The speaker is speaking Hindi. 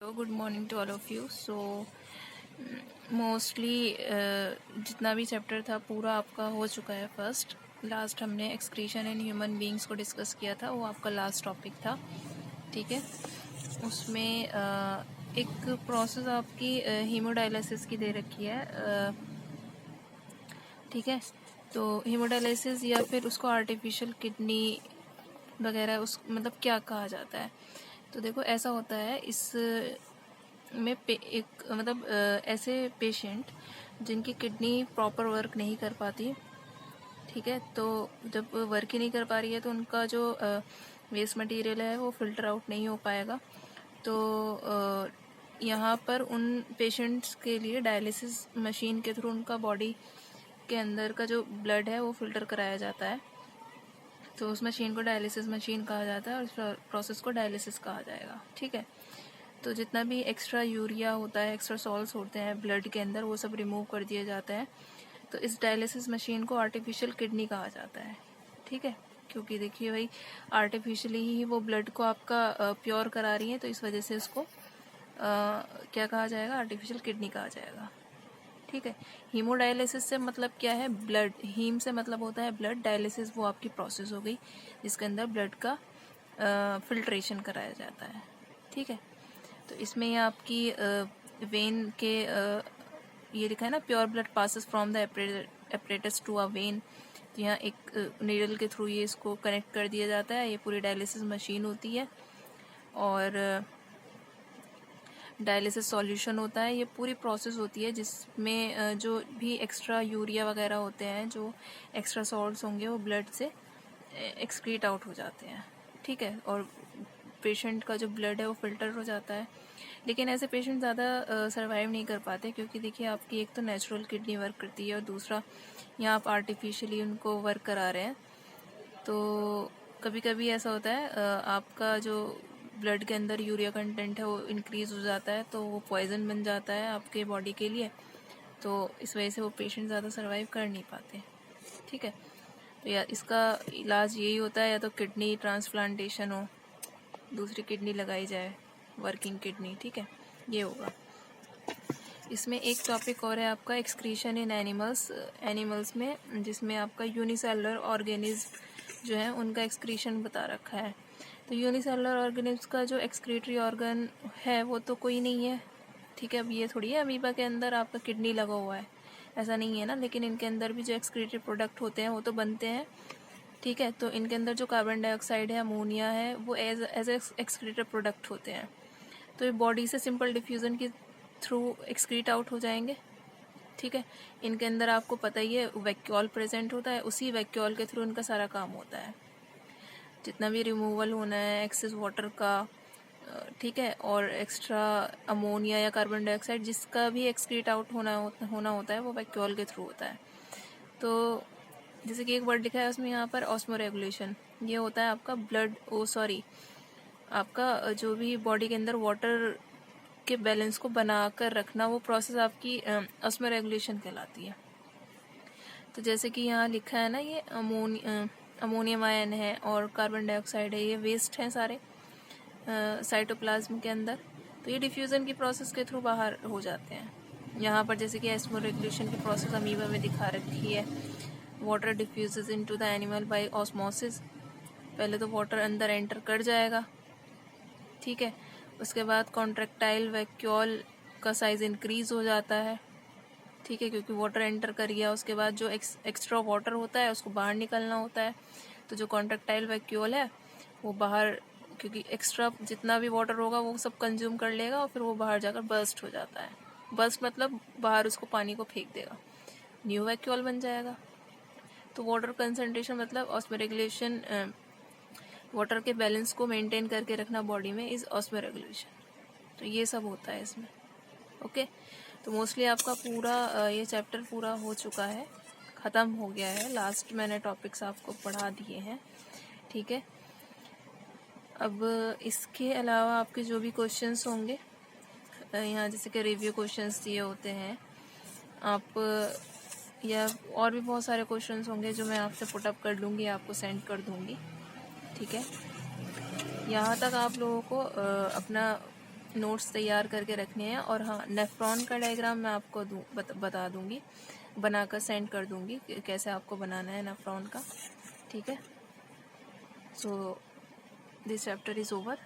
Good morning to all of you. So mostly जितना भी चैप्टर था पूरा आपका हो चुका है। फर्स्ट लास्ट हमने एक्सक्रीशन इन ह्यूमन बीइंग्स को डिस्कस किया था, वो आपका लास्ट टॉपिक था। ठीक है, उसमें एक प्रोसेस आपकी हीमोडायलिसिस की दे रखी है। ठीक है, तो हीमोडायलिसिस या फिर उसको आर्टिफिशियल किडनी वगैरह उस मतलब क्या कहा जाता है। तो देखो ऐसा होता है, इस में एक मतलब ऐसे पेशेंट जिनकी किडनी प्रॉपर वर्क नहीं कर पाती। ठीक है, तो जब वर्क ही नहीं कर पा रही है तो उनका जो वेस्ट मटेरियल है वो फिल्टर आउट नहीं हो पाएगा। तो यहाँ पर उन पेशेंट्स के लिए डायलिसिस मशीन के थ्रू उनका बॉडी के अंदर का जो ब्लड है वो फिल्टर कराया जाता है। तो उस मशीन को डायलिसिस मशीन कहा जाता है और इस प्रोसेस को डायलिसिस कहा जाएगा। ठीक है, तो जितना भी एक्स्ट्रा यूरिया होता है, एक्स्ट्रा सॉल्ट्स होते हैं ब्लड के अंदर, वो सब रिमूव कर दिए जाते हैं। तो इस डायलिसिस मशीन को आर्टिफिशियल किडनी कहा जाता है। ठीक है, क्योंकि देखिए भाई आर्टिफिशियली ही वो ब्लड को आपका प्योर करा रही है, तो इस वजह से इसको क्या कहा जाएगा, आर्टिफिशियल किडनी कहा जाएगा। ठीक है, हीमोडायलिसिस से मतलब क्या है, ब्लड। हीम से मतलब होता है ब्लड, डायलिसिस वो आपकी प्रोसेस हो गई जिसके अंदर ब्लड का फिल्ट्रेशन कराया जाता है। ठीक है, तो इसमें आपकी वेन के ये लिखा है ना, pure blood passes from the apparatus to a vein. तो यहाँ एक नीडल के थ्रू ये इसको कनेक्ट कर दिया जाता है। ये पूरी डायलिसिस मशीन होती है और डायलिसिस सॉल्यूशन होता है। ये पूरी प्रोसेस होती है जिसमें जो भी एक्स्ट्रा यूरिया वगैरह होते हैं, जो एक्स्ट्रा सॉल्ट्स होंगे, वो ब्लड से एक्सक्रीट आउट हो जाते हैं। ठीक है, और पेशेंट का जो ब्लड है वो फिल्टर हो जाता है। लेकिन ऐसे पेशेंट ज़्यादा सर्वाइव नहीं कर पाते, क्योंकि देखिए आपकी एक तो नेचुरल किडनी वर्क करती है और दूसरा यहाँ आप आर्टिफिशियली उनको वर्क करा रहे हैं। तो कभी कभी ऐसा होता है आपका जो ब्लड के अंदर यूरिया कंटेंट है वो इंक्रीज़ हो जाता है, तो वो पॉइजन बन जाता है आपके बॉडी के लिए। तो इस वजह से वो पेशेंट ज़्यादा सर्वाइव कर नहीं पाते। ठीक है, तो या इसका इलाज यही होता है, या तो किडनी ट्रांसप्लांटेशन हो, दूसरी किडनी लगाई जाए, वर्किंग किडनी। ठीक है, ये होगा। इसमें एक टॉपिक और है आपका एक्सक्रीशन इन एनिमल्स में, जिसमें आपका यूनिसेलुलर ऑर्गेनिज्म जो है उनका एक्सक्रीशन बता रखा है। तो यूनिसेलुलर ऑर्गेनिज्म का जो एक्सक्रीटरी ऑर्गन है वो तो कोई नहीं है। ठीक है, अब ये थोड़ी है अमीबा के अंदर आपका किडनी लगा हुआ है, ऐसा नहीं है ना। लेकिन इनके अंदर भी जो एक्सक्रीटरी प्रोडक्ट होते हैं वो तो बनते हैं। ठीक है, तो इनके अंदर जो कार्बन डाइऑक्साइड है, अमोनिया है, वो एज एक्सक्रीटर प्रोडक्ट होते हैं। तो ये बॉडी से सिंपल डिफ्यूज़न के थ्रू एक्सक्रीट आउट हो जाएंगे। ठीक है, इनके अंदर आपको पता ही है वैक्यूल प्रेजेंट होता है, उसी वैक्यूल के थ्रू इनका सारा काम होता है। जितना भी रिमूवल होना है एक्सेस वाटर का, ठीक है, और एक्स्ट्रा अमोनिया या कार्बन डाइऑक्साइड जिसका भी एक्सक्रीट आउट होना होता है, वो वैक्यूल के थ्रू होता है। तो जैसे कि एक वर्ड लिखा है उसमें यहाँ पर ऑस्मोरेगुलेशन, ये होता है आपका ब्लड आपका जो भी बॉडी के अंदर वाटर के बैलेंस को बना कर रखना, वो प्रोसेस आपकी ऑस्मोरेगुलेशन कहलाती है। तो जैसे कि यहाँ लिखा है ना, ये अमोनियम आयन है और कार्बन डाइऑक्साइड है, ये वेस्ट हैं सारे साइटोप्लाज्म के अंदर। तो ये डिफ्यूज़न की प्रोसेस के थ्रू बाहर हो जाते हैं। यहाँ पर जैसे कि ऑस्मोरेगुलेशन की प्रोसेस अमीबा में दिखा रखी है। Water diffuses into the animal by osmosis. पहले तो वाटर अंदर एंटर कर जाएगा, ठीक है, उसके बाद कॉन्ट्रैक्टाइल वैक्यूल का साइज़ इंक्रीज़ हो जाता है। ठीक है, क्योंकि वाटर एंटर कर गया, उसके बाद जो एक्स्ट्रा वाटर होता है उसको बाहर निकलना होता है। तो जो कॉन्ट्रैक्टाइल वैक्यूल है वो बाहर, क्योंकि एक्स्ट्रा जितना भी वाटर होगा वो सब कंज्यूम कर लेगा और फिर वो बाहर जाकर बर्स्ट हो जाता है। बर्स्ट मतलब बाहर उसको पानी को फेंक देगा, न्यू वैक्यूल बन जाएगा। तो वाटर कंसनट्रेशन मतलब ऑस्मोरेगुलेशन, वाटर के बैलेंस को मेंटेन करके रखना बॉडी में, इज़ ऑस्मोरेगुलेशन। तो ये सब होता है इसमें। ओके, तो मोस्टली आपका पूरा ये चैप्टर पूरा हो चुका है, ख़त्म हो गया है। लास्ट मैंने टॉपिक्स आपको पढ़ा दिए हैं। ठीक है, अब इसके अलावा आपके जो भी क्वेश्चंस होंगे यहाँ, जैसे कि रिव्यू क्वेश्चंस दिए होते हैं आप, या और भी बहुत सारे क्वेश्चंस होंगे जो मैं आपसे पुटअप कर लूँगी, आपको सेंड कर दूँगी। ठीक है, यहाँ तक आप लोगों को अपना नोट्स तैयार करके रखने हैं। और हाँ, नेफ्रॉन का डायग्राम मैं आपको बता दूंगी, बनाकर सेंड कर दूंगी कैसे आपको बनाना है नेफ्रॉन का। ठीक है, so this chapter is over.